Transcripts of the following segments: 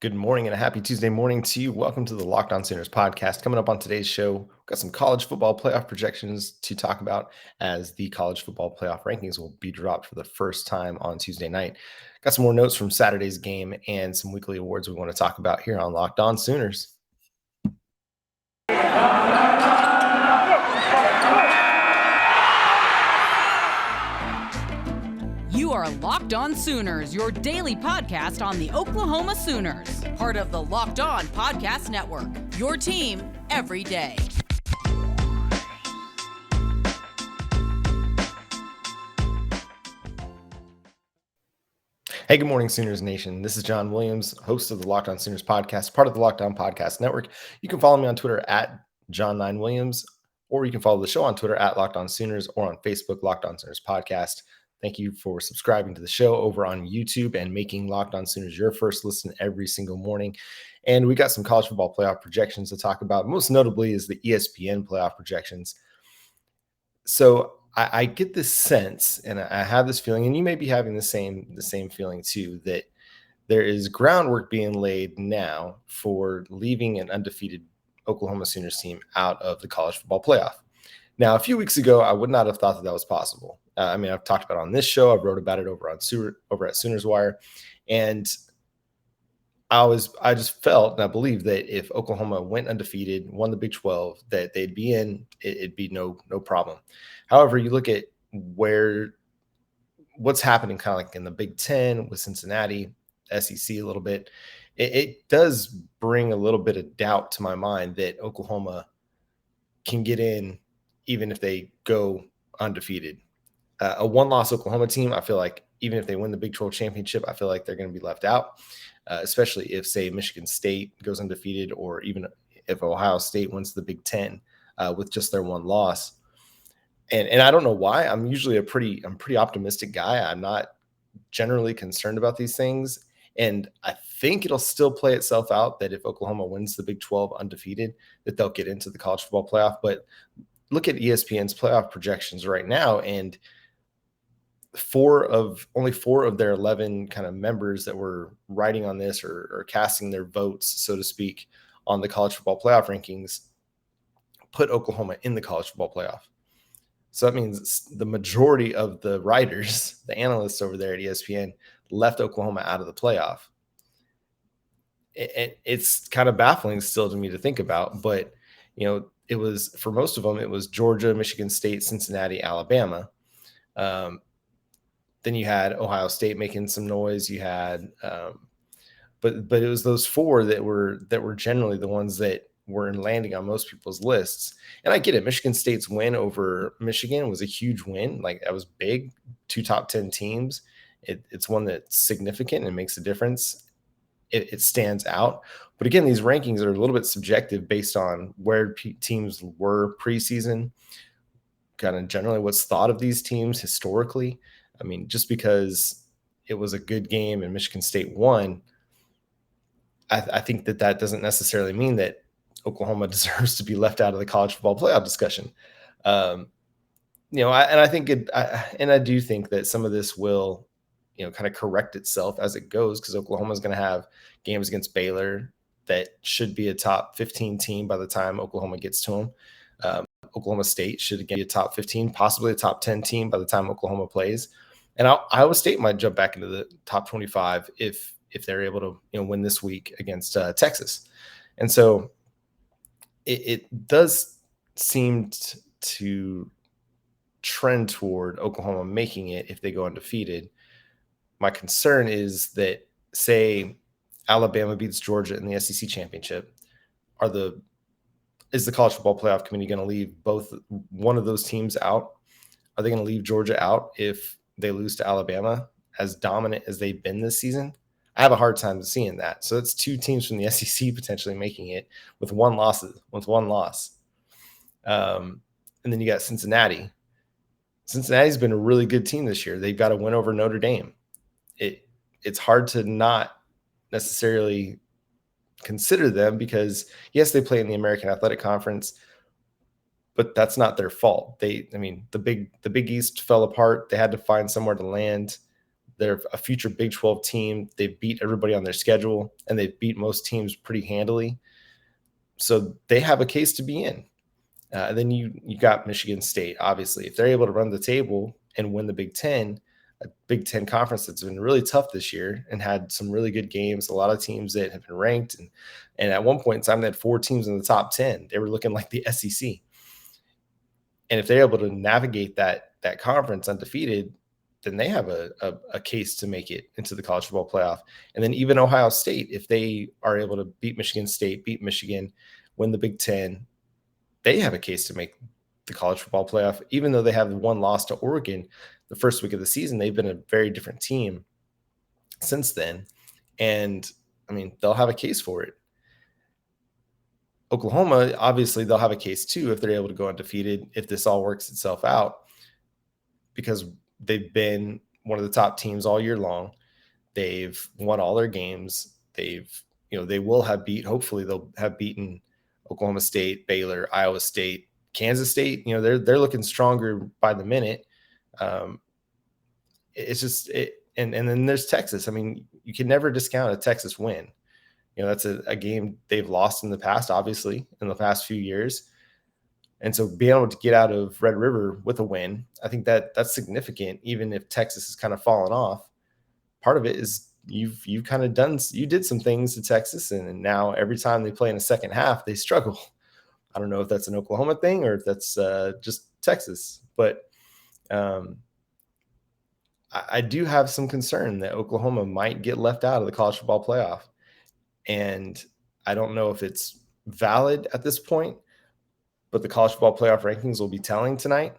Good morning and a happy Tuesday morning to you. Welcome to the Locked On Sooners podcast. Coming up on today's show, we've got some college football playoff projections to talk about as the college football playoff rankings will be dropped for the first time on Tuesday night. Got some more notes from Saturday's game and some weekly awards we want to talk about here on Locked On Sooners. You are Locked On Sooners, your daily podcast on the Oklahoma Sooners, part of the Locked On Podcast Network, your team every day. Hey, good morning, Sooners Nation. This is John Williams, host of the Locked On Sooners podcast, part of the Locked On Podcast Network. You can follow me on Twitter at John9Williams, or you can follow the show on Twitter at Locked On Sooners or on Facebook, Locked On Sooners Podcast. Thank you for subscribing to the show over on YouTube and making Locked On Sooners your first listen every single morning. And we got some college football playoff projections to talk about. Most notably is the ESPN playoff projections. So I get this sense, and I have this feeling, and you may be having the same feeling too, that there is groundwork being laid now for leaving an undefeated Oklahoma Sooners team out of the college football playoff. Now, a few weeks ago, I would not have thought that was possible. I've talked about it on this show. I wrote about it over at Sooners Wire, and I just felt and I believe that if Oklahoma went undefeated, won the Big 12, that they'd be in. It'd be no problem. However, you look at what's happening kind of like in the Big 10 with Cincinnati, SEC a little bit. It does bring a little bit of doubt to my mind that Oklahoma can get in even if they go undefeated. A one-loss Oklahoma team, I feel like even if they win the Big 12 championship, I feel like they're going to be left out, especially if, say, Michigan State goes undefeated, or even if Ohio State wins the Big 10 with just their one loss. And I don't know why. I'm usually I'm pretty optimistic guy. I'm not generally concerned about these things. And I think it'll still play itself out that if Oklahoma wins the Big 12 undefeated, that they'll get into the college football playoff. But look at ESPN's playoff projections right now, and only four of their 11 kind of members that were writing on this or casting their votes, so to speak, on the college football playoff rankings put Oklahoma in the college football playoff. So that means the majority of the writers, the analysts over there at ESPN, left Oklahoma out of the playoff. It's kind of baffling still to me to think about, but it was, for most of them, it was Georgia, Michigan State, Cincinnati, Alabama. Then you had Ohio State making some noise. You had, but it was those four that were generally the ones that were landing on most people's lists. And I get it. Michigan State's win over Michigan was a huge win. Like, that was big. 2 top 10 teams. It's one that's significant and makes a difference. It stands out. But again, these rankings are a little bit subjective based on where teams were preseason, kind of generally what's thought of these teams historically. I mean, just because it was a good game and Michigan State won, I think that doesn't necessarily mean that Oklahoma deserves to be left out of the college football playoff discussion. I do think that some of this will, kind of correct itself as it goes, because Oklahoma is going to have games against Baylor that should be a top 15 team by the time Oklahoma gets to them. Oklahoma State should again be a top 15, possibly a top 10 team by the time Oklahoma plays. And Iowa State might jump back into the top 25 if they're able to win this week against Texas. And so it does seem to trend toward Oklahoma making it if they go undefeated. My concern is that, say, Alabama beats Georgia in the SEC championship, is the college football playoff committee going to leave one of those teams out? Are they going to leave Georgia out if they lose to Alabama, as dominant as they've been this season? I have a hard time seeing that. So it's 2 teams from the SEC potentially making it with one loss. And then you got Cincinnati. Cincinnati's been a really good team this year. They've got a win over Notre Dame. It's hard to not necessarily consider them, because yes, they play in the American Athletic Conference, but that's not their fault. The Big East fell apart. They had to find somewhere to land. They're a future Big 12 team. They beat everybody on their schedule, and they beat most teams pretty handily. So they have a case to be in. Then you got Michigan State, obviously. If they're able to run the table and win the Big Ten, a Big Ten conference that's been really tough this year and had some really good games, a lot of teams that have been ranked. And at one point in time, they had 4 teams in the top 10. They were looking like the SEC. And if they're able to navigate that conference undefeated, then they have a case to make it into the college football playoff. And then even Ohio State, if they are able to beat Michigan State, beat Michigan, win the Big Ten, they have a case to make the college football playoff. Even though they have one loss to Oregon the first week of the season, they've been a very different team since then. And I mean, they'll have a case for it. Oklahoma, obviously, they'll have a case too if they're able to go undefeated, if this all works itself out, because they've been one of the top teams all year long. They've won all their games. They will have hopefully they'll have beaten Oklahoma State, Baylor, Iowa State, Kansas State. They're looking stronger by the minute. It's just and then there's Texas. I mean, you can never discount a Texas win. That's a game they've lost in the past, obviously, in the past few years. And so being able to get out of Red River with a win, I think that's significant, even if Texas has kind of fallen off. Part of it is you've kind of did some things to Texas, and now every time they play in the second half, they struggle. I don't know if that's an Oklahoma thing or if that's just Texas, but I do have some concern that Oklahoma might get left out of the college football playoff. And I don't know if it's valid at this point, but the college football playoff rankings will be telling tonight.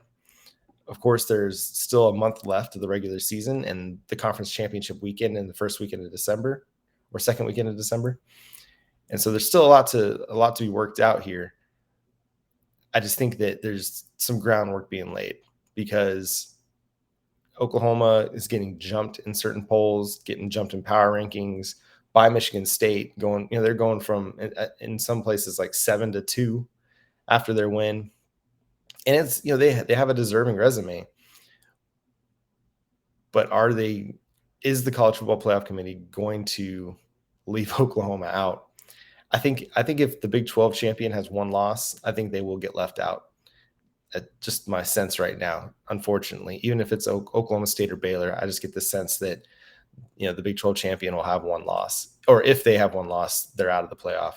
Of course, there's still a month left of the regular season and the conference championship weekend in the first weekend of December or second weekend of December. And so there's still a lot to be worked out here. I just think that there's some groundwork being laid because Oklahoma is getting jumped in certain polls, getting jumped in power rankings by Michigan State, they're going from in some places like 7-2 after their win. And it's, they have a deserving resume, but is the college football playoff committee going to leave Oklahoma out? I think if the Big 12 champion has one loss, I think they will get left out. Just my sense right now, unfortunately, even if it's Oklahoma State or Baylor, I just get the sense that the Big 12 champion will have one loss, or if they have one loss, they're out of the playoff.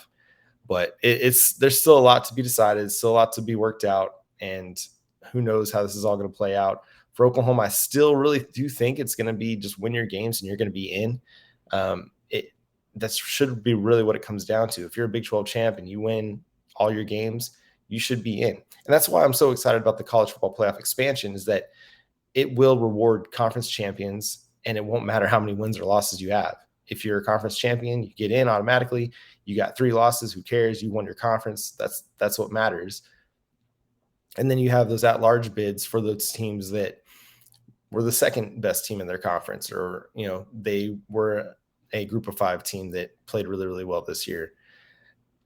But there's still a lot to be decided, still a lot to be worked out, and who knows how this is all going to play out. For Oklahoma, I still really do think it's going to be just win your games and you're going to be in. That should be really what it comes down to. If you're a Big 12 champ and you win all your games, you should be in. And that's why I'm so excited about the college football playoff expansion, is that it will reward conference champions. And it won't matter how many wins or losses you have. If you're a conference champion, you get in automatically. You got 3 losses, who cares? You won your conference. That's what matters. And then you have those at-large bids for those teams that were the second best team in their conference, or they were a group of 5 team that played really, really well this year.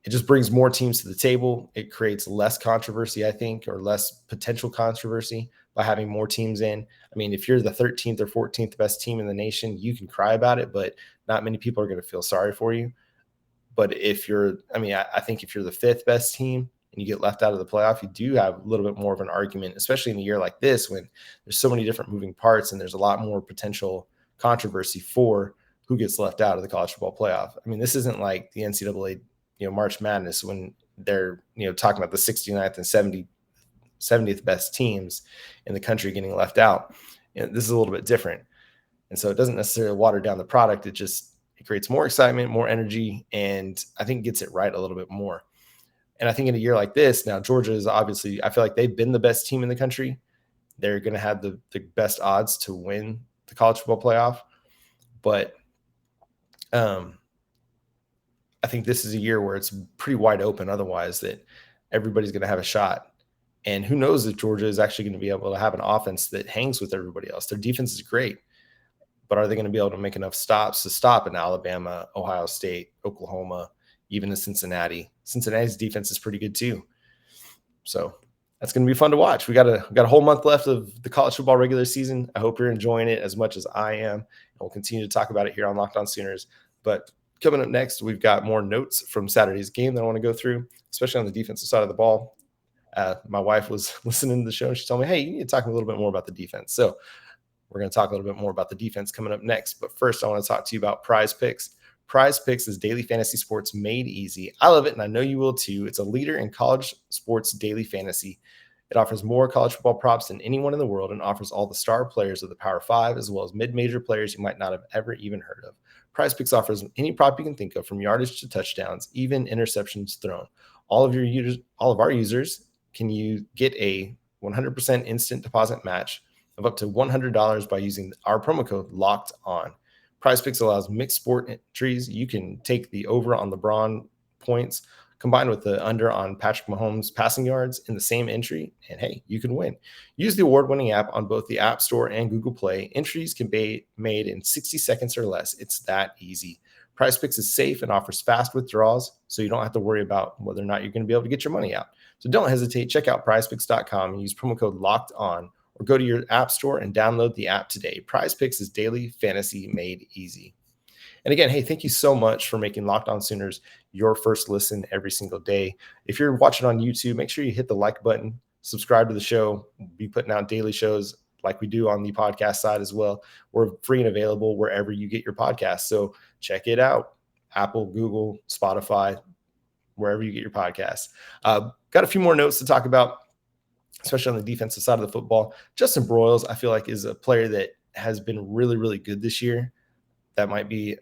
It just brings more teams to the table. It creates less controversy, I think, or less potential controversy by having more teams in. I mean, if you're the 13th or 14th best team in the nation, you can cry about it, but not many people are going to feel sorry for you. But I think if you're the 5th best team and you get left out of the playoff, you do have a little bit more of an argument, especially in a year like this when there's so many different moving parts and there's a lot more potential controversy for who gets left out of the college football playoff. I mean, this isn't like the NCAA, March Madness when they're, talking about the 69th and 70th best teams in the country getting left out. This is a little bit different. And so it doesn't necessarily water down the product. It creates more excitement, more energy, and I think gets it right a little bit more. And I think in a year like this, now Georgia is obviously, I feel like they've been the best team in the country. They're going to have the best odds to win the college football playoff. But I think this is a year where it's pretty wide open otherwise, that everybody's going to have a shot. And who knows if Georgia is actually going to be able to have an offense that hangs with everybody else. Their defense is great, but are they going to be able to make enough stops to stop in Alabama, Ohio State, Oklahoma, even in Cincinnati? Cincinnati's defense is pretty good too. So That's going to be fun to watch. We got a whole month left of the college football regular season. I hope you're enjoying it as much as I am. And we'll continue to talk about it here on Locked On Sooners. But coming up next, we've got more notes from Saturday's game that I want to go through, especially on the defensive side of the ball. My wife was listening to the show and she told me, hey, you need to talk a little bit more about the defense. So we're going to talk a little bit more about the defense coming up next. But first, I want to talk to you about Prize Picks. Prize Picks is daily fantasy sports made easy. I love it, and I know you will too. It's a leader in college sports daily fantasy. It offers more college football props than anyone in the world and offers all the star players of the Power 5 as well as mid-major players you might not have ever even heard of. Prize Picks offers any prop you can think of, from yardage to touchdowns, even interceptions thrown. All of our users can you get a 100% instant deposit match of up to $100 by using our promo code Locked On. Prize Picks allows mixed sport entries. You can take the over on LeBron points combined with the under on Patrick Mahomes passing yards in the same entry, and hey, you can win. Use the award-winning app on both the App Store and Google Play. Entries can be made in 60 seconds or less. It's that easy. Prize Picks is safe and offers fast withdrawals, so you don't have to worry about whether or not you're going to be able to get your money out. So don't hesitate. Check out prizepicks.com and use promo code Locked On, or go to your app store and download the app today. Prize Picks is daily fantasy made easy. And again, hey, thank you so much for making Locked On Sooners your first listen every single day. If you're watching on YouTube, make sure you hit the like button, subscribe to the show. We'll be putting out daily shows like we do on the podcast side as well. We're free and available wherever you get your podcasts. So check it out. Apple, Google, Spotify, wherever you get your podcasts. Got a few more notes to talk about, especially on the defensive side of the football. Justin Broyles, I feel like, is a player that has been really, really good this year. That might be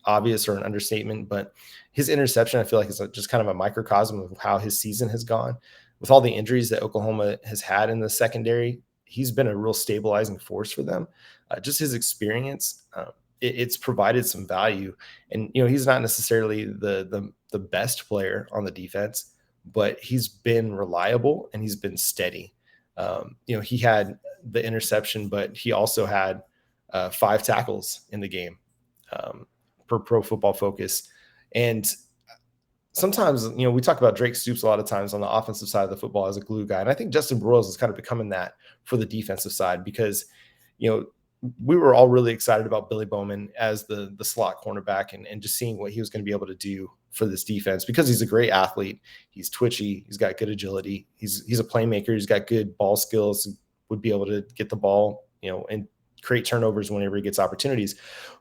obvious or an understatement, but his interception, I feel like, is just kind of a microcosm of how his season has gone. With all the injuries that Oklahoma has had in the secondary, he's been a real stabilizing force for them. Just his experience, it's provided some value. And, he's not necessarily the best player on the defense, but he's been reliable and he's been steady. He had the interception, but he also had 5 tackles in the game per Pro Football Focus. And sometimes, we talk about Drake Stoops a lot of times on the offensive side of the football as a glue guy. And I think Justin Broyles is kind of becoming that for the defensive side because, we were all really excited about Billy Bowman as the slot cornerback and just seeing what he was going to be able to do for this defense because he's a great athlete. He's twitchy. He's got good agility. He's a playmaker. He's got good ball skills, would be able to get the ball, and create turnovers whenever he gets opportunities.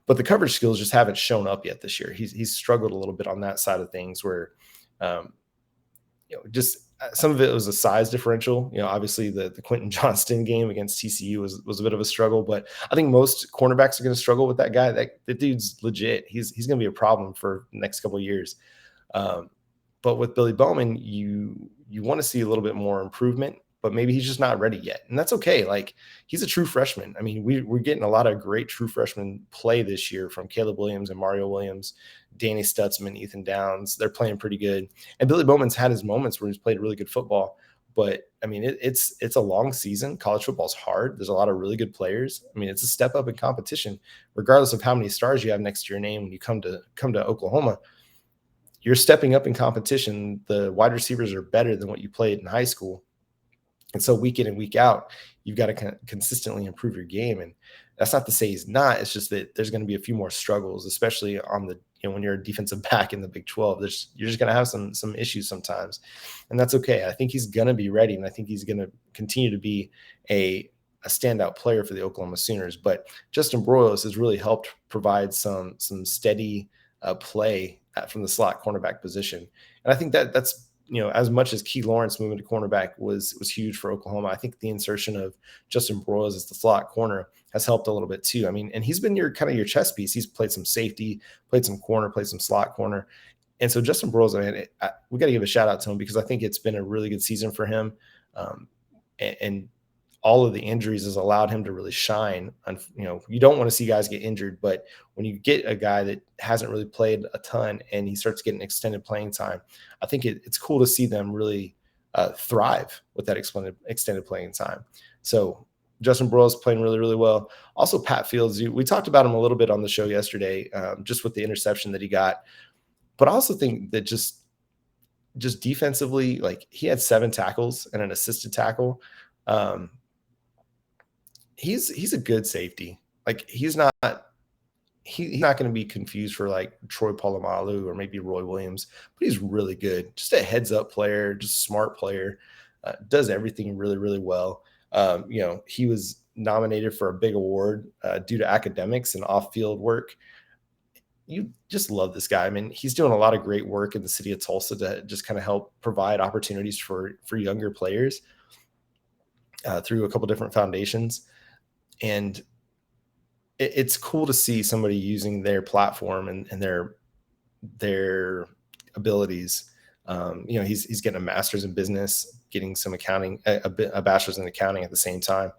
But the coverage skills just haven't shown up yet this year. He's struggled a little bit on that side of things where, just some of it was a size differential. Obviously the Quentin Johnston game against TCU was a bit of a struggle, but I think most cornerbacks are going to struggle with that guy. That dude's legit. He's going to be a problem for the next couple of years. But with Billy Bowman, you want to see a little bit more improvement, but maybe he's just not ready yet. And that's okay. Like, he's a true freshman. I mean, we're getting a lot of great true freshman play this year from Caleb Williams and Mario Williams, Danny Stutzman, Ethan Downs. They're playing pretty good. And Billy Bowman's had his moments where he's played really good football. But, I mean, it's a long season. College football's hard. There's a lot of really good players. I mean, it's a step up in competition, regardless of how many stars you have next to your name when you come to Oklahoma. You're stepping up in competition. The wide receivers are better than what you played in high school. And so week in and week out, you've got to consistently improve your game. And that's not to say he's not. It's just that there's going to be a few more struggles, especially on the, when you're a defensive back in the Big 12. You're just going to have some issues sometimes. And that's okay. I think he's going to be ready. And I think he's going to continue to be a standout player for the Oklahoma Sooners. But Justin Broyles has really helped provide some steady play from the slot cornerback position. And I think that's, as much as Key Lawrence moving to cornerback was huge for Oklahoma, I think the insertion of Justin Broyles as the slot corner has helped a little bit too. I mean, and he's been your chess piece. He's played some safety, played some corner, played some slot corner. And so Justin Broyles, I mean, we got to give a shout out to him because I think it's been a really good season for him. And all of the injuries has allowed him to really shine. And, you don't want to see guys get injured, but when you get a guy that hasn't really played a ton and he starts getting extended playing time, I think it's cool to see them really thrive with that extended playing time. So Justin Broyles playing really, really well. Also, Pat Fields, we talked about him a little bit on the show yesterday, just with the interception that he got. But I also think that just just defensively, like he had 7 tackles and an assisted tackle. Um, he's a good safety. Like he's not going to be confused for like Troy Polamalu or maybe Roy Williams, but he's really good. Just a heads up player, just a smart player, does everything really, really well. He was nominated for a big award due to academics and off field work. You just love this guy. I mean, he's doing a lot of great work in the city of Tulsa to just kind of help provide opportunities for younger players through a couple different foundations. And it's cool to see somebody using their platform and their abilities. He's getting a master's in business, getting some accounting, a bachelor's in accounting at the same time,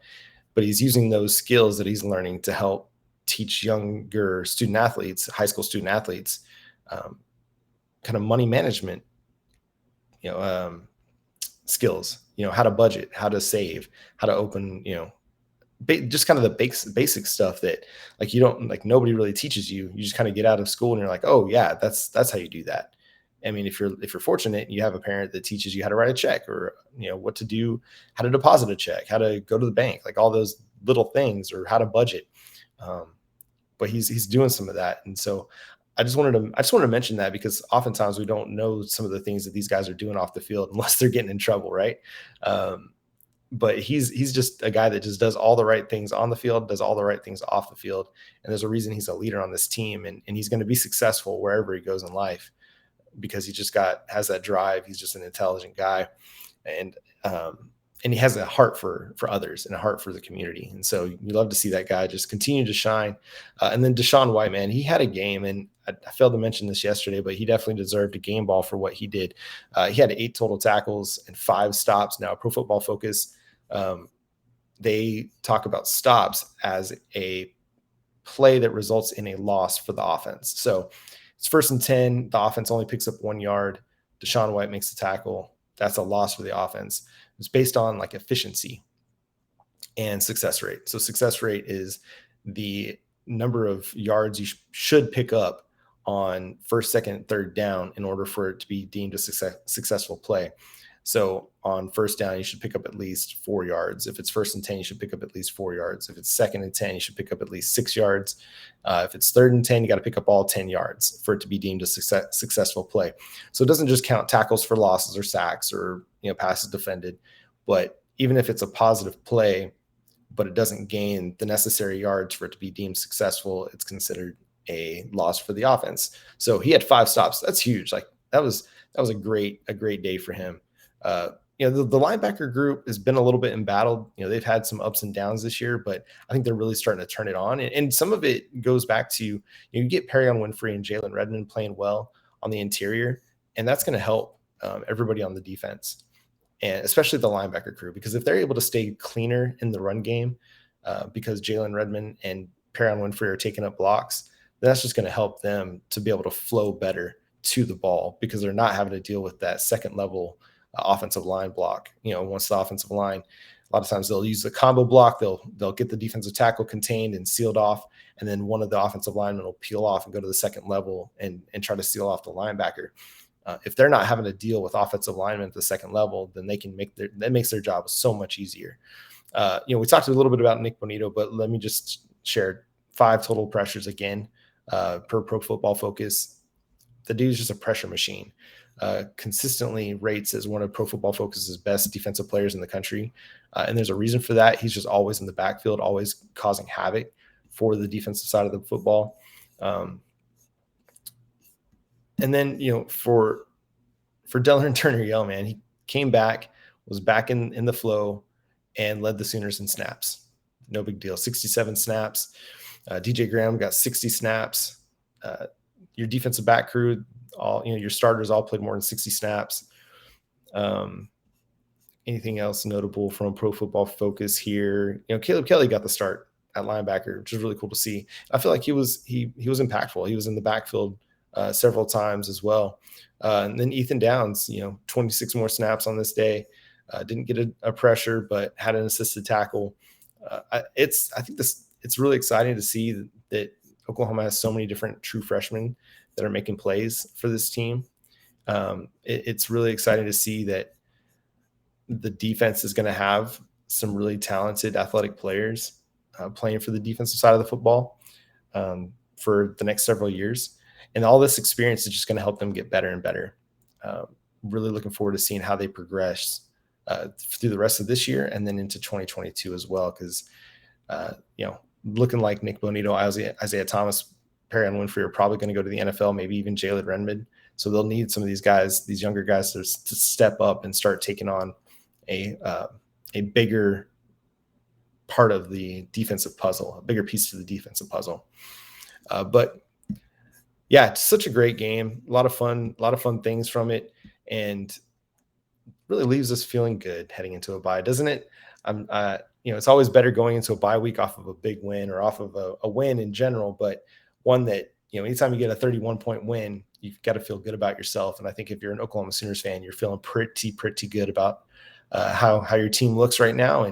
but he's using those skills that he's learning to help teach younger student athletes, high school student athletes, kind of money management, skills, how to budget, how to save, how to open, just kind of the basic stuff that like you don't like nobody really teaches you. You just kind of get out of school and you're like, oh yeah, that's how you do that. I mean, if you're fortunate, you have a parent that teaches you how to write a check or what to do, how to deposit a check, how to go to the bank, like all those little things, or how to budget. But he's doing some of that, and so I just wanted to mention that because oftentimes we don't know some of the things that these guys are doing off the field unless they're getting in trouble, right? But he's just a guy that just does all the right things on the field, does all the right things off the field. And there's a reason he's a leader on this team, and he's going to be successful wherever he goes in life because he just has that drive. He's just an intelligent guy. And he has a heart for others and a heart for the community. And so you love to see that guy just continue to shine. And then Deshaun White, man, he had a game, and I failed to mention this yesterday, but he definitely deserved a game ball for what he did. He had 8 total tackles and 5 stops. Now, Pro Football Focus, they talk about stops as a play that results in a loss for the offense. So it's 1st and 10. The offense only picks up 1 yard. Deshaun White makes the tackle. That's a loss for the offense. It's based on like efficiency and success rate. So success rate is the number of yards you should pick up on 1st, 2nd, 3rd down in order for it to be deemed a successful play. So on 1st down, you should pick up at least 4 yards. If it's 1st and 10, you should pick up at least 4 yards. If it's 2nd and 10, you should pick up at least 6 yards. If it's 3rd and 10, you got to pick up all 10 yards for it to be deemed a successful play. So it doesn't just count tackles for losses or sacks or passes defended, but even if it's a positive play, but it doesn't gain the necessary yards for it to be deemed successful, it's considered a loss for the offense. So he had 5 stops. That's huge. Like that was a great day for him. The linebacker group has been a little bit embattled. They've had some ups and downs this year, but I think they're really starting to turn it on. And some of it goes back to, you get Perrion Winfrey and Jalen Redmond playing well on the interior, and that's going to help everybody on the defense, and especially the linebacker crew, because if they're able to stay cleaner in the run game, because Jalen Redmond and Perrion Winfrey are taking up blocks, that's just going to help them to be able to flow better to the ball because they're not having to deal with that second level offensive line block. Once the offensive line, a lot of times they'll use the combo block. They'll get the defensive tackle contained and sealed off, and then one of the offensive linemen will peel off and go to the second level and try to seal off the linebacker. If they're not having to deal with offensive linemen at the second level, then that makes their job so much easier. We talked a little bit about Nick Bonito, but let me just share 5 total pressures again per Pro Football Focus. The dude's just a pressure machine. Consistently rates as one of Pro Football Focus's best defensive players in the country. And there's a reason for that. He's just always in the backfield, always causing havoc for the defensive side of the football. And then, for Delrin Turner-Yell, man, he came back, was back in the flow, and led the Sooners in snaps. No big deal. 67 snaps. DJ Graham got 60 snaps. Your defensive back crew, your starters all played more than 60 snaps. Anything else notable from Pro Football Focus here? Caleb Kelly got the start at linebacker, which is really cool to see. I feel like he was impactful. He was in the backfield several times as well. And then Ethan Downs, 26 more snaps on this day. Didn't get a pressure, but had an assisted tackle. I think it's really exciting to see that Oklahoma has so many different true freshmen that are making plays for this team. It's really exciting to see that the defense is going to have some really talented athletic players playing for the defensive side of the football for the next several years. And all this experience is just going to help them get better and better. Really looking forward to seeing how they progress through the rest of this year and then into 2022 as well. Because, looking like Nick Bonito, Isaiah Thomas, Perrion Winfrey are probably going to go to the NFL, maybe even Jalen Redmond. So they'll need some of these guys, these younger guys, to step up and start taking on a bigger part of the defensive puzzle, a bigger piece to the defensive puzzle. But yeah, it's such a great game. A lot of fun things from it, and really leaves us feeling good heading into a bye, doesn't it? It's always better going into a bye week off of a big win or off of a win in general, but one that, anytime you get a 31-point win, you've got to feel good about yourself. And I think if you're an Oklahoma Sooners fan, you're feeling pretty good about how your team looks right now,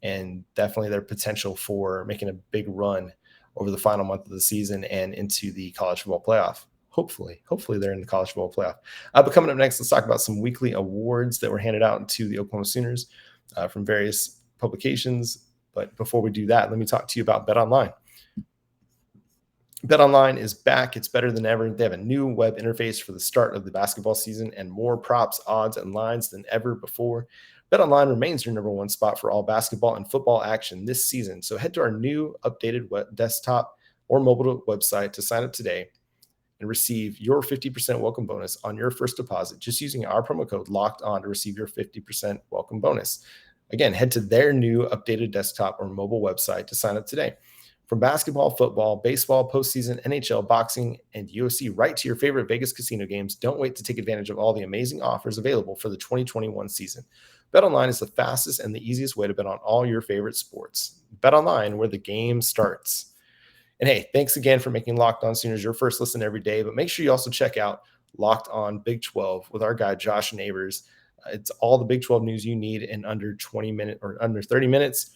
and definitely their potential for making a big run over the final month of the season and into the college football playoff. Hopefully they're in the college football playoff. But coming up next, let's talk about some weekly awards that were handed out to the Oklahoma Sooners from various publications. But before we do that, let me talk to you about BetOnline. BetOnline is back. It's better than ever. They have a new web interface for the start of the basketball season and more props, odds, and lines than ever before. BetOnline remains your number one spot for all basketball and football action this season. So head to our new updated desktop or mobile website to sign up today and receive your 50% welcome bonus on your first deposit just using our promo code Locked On to receive your 50% welcome bonus. Again, head to their new updated desktop or mobile website to sign up today. From basketball, football, baseball, postseason, NHL, boxing, and UFC, right to your favorite Vegas casino games, don't wait to take advantage of all the amazing offers available for the 2021 season. BetOnline is the fastest and the easiest way to bet on all your favorite sports. BetOnline, where the game starts. And hey, thanks again for making Locked On Sooners your first listen every day, but make sure you also check out Locked On Big 12 with our guy Josh Neighbors. It's all the Big 12 news you need in under 20 minutes or under 30 minutes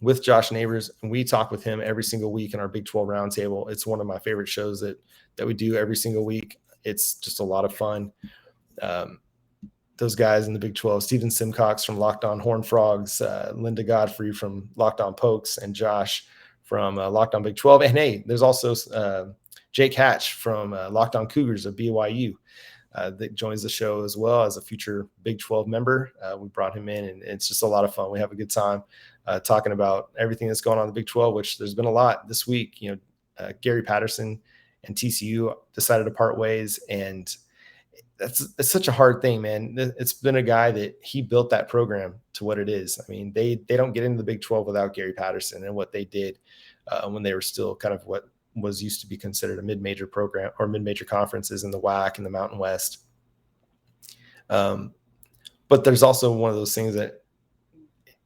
with Josh Neighbors, and we talk with him every single week in our Big 12 Roundtable. It's one of my favorite shows that we do every single week. It's just a lot of fun. Those guys in the Big 12, Steven Simcox from Locked On Horned Frogs, Linda Godfrey from Locked On Pokes, and Josh from Locked On Big 12. And hey, there's also Jake Hatch from Locked On Cougars of BYU that joins the show as well as a future Big 12 member. We brought him in, and it's just a lot of fun. We have a good time talking about everything that's going on in the Big 12, which there's been a lot this week. Gary Patterson and TCU decided to part ways, and it's such a hard thing, man. It's been a guy that he built that program to what it is. I mean, they don't get into the Big 12 without Gary Patterson and what they did when they were still kind of what was used to be considered a mid-major program or mid-major conferences in the WAC and the Mountain West. But there's also one of those things that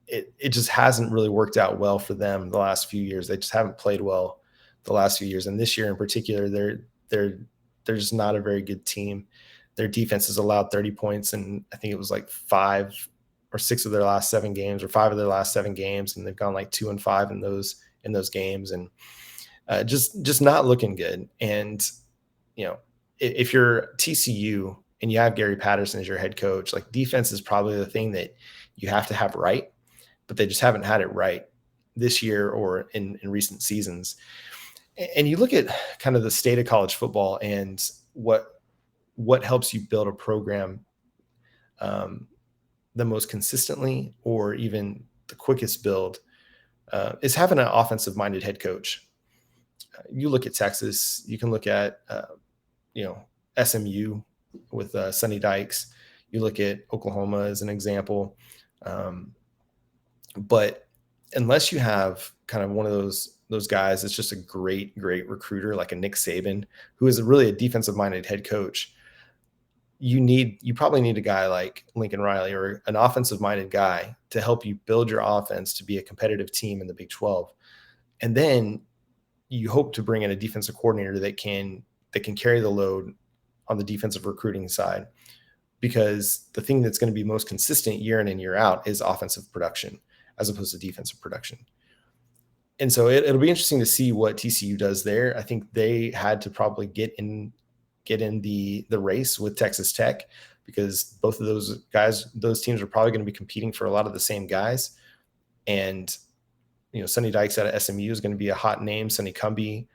it just hasn't really worked out well for them the last few years. They just haven't played well the last few years. And this year in particular, they're just not a very good team. Their defense has allowed 30 points, and I think it was like 5 or 6 of their last 7 games, or 5 of their last 7 games, and they've gone like 2-5 in those games, and just not looking good. And if you're TCU and you have Gary Patterson as your head coach, like, defense is probably the thing that you have to have right, but they just haven't had it right this year or in recent seasons. And you look at kind of the state of college football and what helps you build a program the most consistently, or even the quickest build, is having an offensive-minded head coach. You look at Texas, you can look at SMU with Sonny Dykes. You look at Oklahoma as an example. But unless you have kind of one of those guys that's just a great recruiter, like a Nick Saban, who is really a defensive-minded head coach, you probably need a guy like Lincoln Riley or an offensive-minded guy to help you build your offense to be a competitive team in the Big 12. And then you hope to bring in a defensive coordinator that can carry the load on the defensive recruiting side, because the thing that's going to be most consistent year in and year out is offensive production as opposed to defensive production. And so it'll be interesting to see what TCU does there. I think they had to probably get get in the race with Texas Tech, because both of those teams are probably going to be competing for a lot of the same guys. And, Sonny Dykes out of SMU is going to be a hot name. Sonny Cumbie,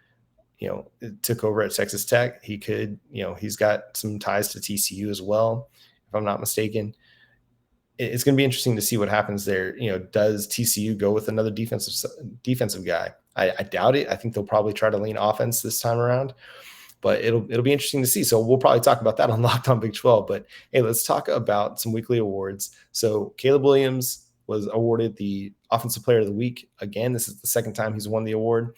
took over at Texas Tech. He could, he's got some ties to TCU as well, if I'm not mistaken. It's going to be interesting to see what happens there. Does TCU go with another defensive guy? I doubt it. I think they'll probably try to lean offense this time around, but it'll be interesting to see. So we'll probably talk about that on Locked On Big 12. But hey, let's talk about some weekly awards. So Caleb Williams was awarded the Offensive Player of the Week. Again, this is the second time he's won the award.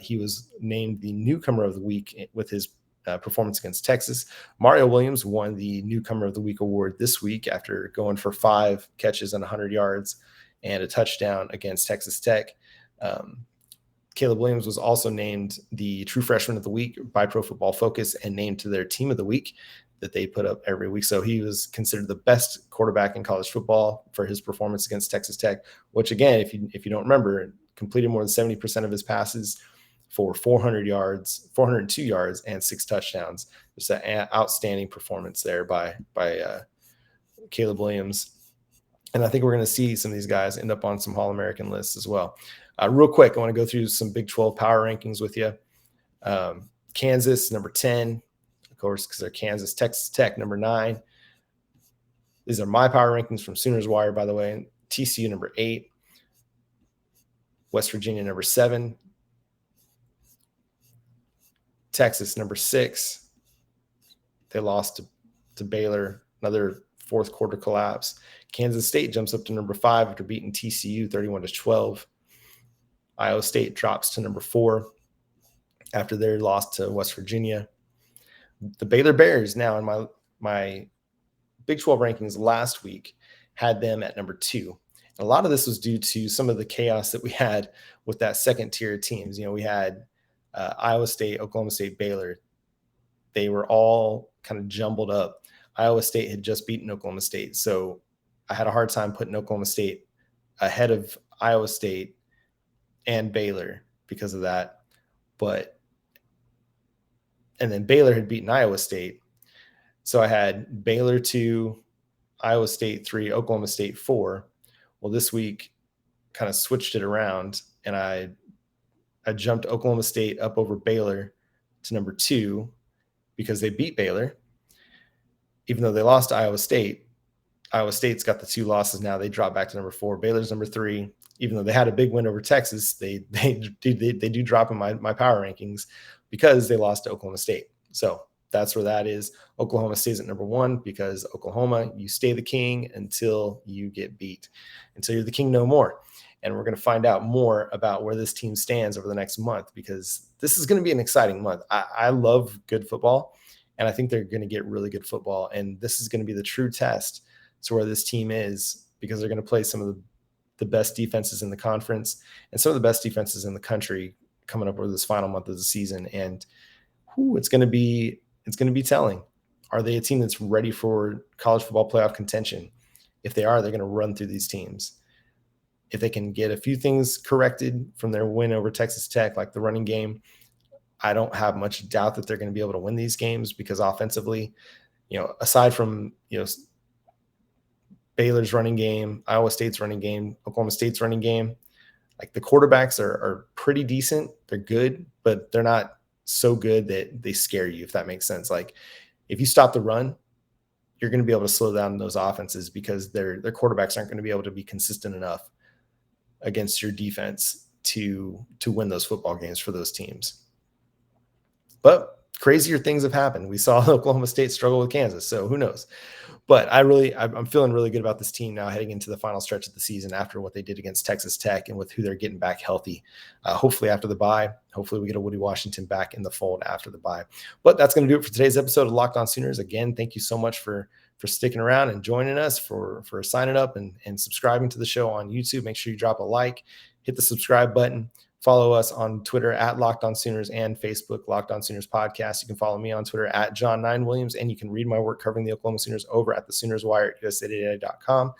He was named the Newcomer of the Week with his performance against Texas. Mario Williams won the Newcomer of the Week award this week after going for 5 catches and 100 yards and a touchdown against Texas Tech. Caleb Williams was also named the True Freshman of the Week by Pro Football Focus and named to their Team of the Week that they put up every week. So he was considered the best quarterback in college football for his performance against Texas Tech, which, again, if you don't remember, completed more than 70% of his passes for 402 yards and 6 touchdowns. Just an outstanding performance there by Caleb Williams. And I think we're going to see some of these guys end up on some All-American lists as well. Real quick, I want to go through some Big 12 power rankings with you. Kansas, number 10, of course, because they're Kansas. Texas Tech, number 9. These are my power rankings from Sooners Wire, by the way. TCU, number 8. West Virginia, number 7. Texas, number 6. They lost to Baylor, another fourth quarter collapse. Kansas State jumps up to number 5 after beating TCU 31-12. Iowa State drops to number 4 after their loss to West Virginia. The Baylor Bears, now in my Big 12 rankings last week, had them at number 2. And a lot of this was due to some of the chaos that we had with that second tier of teams. We had Iowa State, Oklahoma State, Baylor. They were all kind of jumbled up. Iowa State had just beaten Oklahoma State, so I had a hard time putting Oklahoma State ahead of Iowa State and Baylor because of that. And then Baylor had beaten Iowa State. So I had Baylor 2, Iowa State 3, Oklahoma State 4. Well, this week kind of switched it around, and I jumped Oklahoma State up over Baylor to number 2 because they beat Baylor. Even though they lost to Iowa State, Iowa State's got the 2 losses now. They drop back to number 4. Baylor's number 3. Even though they had a big win over Texas, they do drop in my power rankings because they lost to Oklahoma State. So that's where that is. Oklahoma stays at number 1 because Oklahoma, you stay the king until you get beat, until you're the king no more. And we're going to find out more about where this team stands over the next month, because this is going to be an exciting month. I love good football, and I think they're going to get really good football. And this is going to be the true test to where this team is, because they're going to play some of the best defenses in the conference and some of the best defenses in the country coming up over this final month of the season. And it's going to be telling. Are they a team that's ready for college football playoff contention? If they are, they're going to run through these teams. If they can get a few things corrected from their win over Texas Tech, like the running game, I don't have much doubt that they're going to be able to win these games, because offensively, aside from, Baylor's running game, Iowa State's running game, Oklahoma State's running game, like the quarterbacks are pretty decent. They're good, but they're not so good that they scare you, if that makes sense. Like if you stop the run, you're going to be able to slow down those offenses, because their quarterbacks aren't going to be able to be consistent enough against your defense to win those football games for those teams. But crazier things have happened. We saw Oklahoma State struggle with Kansas, so who knows? But I'm feeling really good about this team now heading into the final stretch of the season after what they did against Texas Tech and with who they're getting back healthy. Hopefully after the bye, hopefully we get a Woody Washington back in the fold after the bye. But that's going to do it for today's episode of Locked On Sooners. Again, thank you so much for sticking around and joining us, for signing up and subscribing to the show on YouTube. Make sure you drop a like, hit the subscribe button. Follow us on Twitter at Locked On Sooners and Facebook, Locked On Sooners Podcast. You can follow me on Twitter at John9Williams, and you can read my work covering the Oklahoma Sooners over at the Sooners Wire at usatoday.com.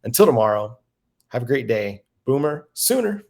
Until tomorrow, have a great day. Boomer Sooner.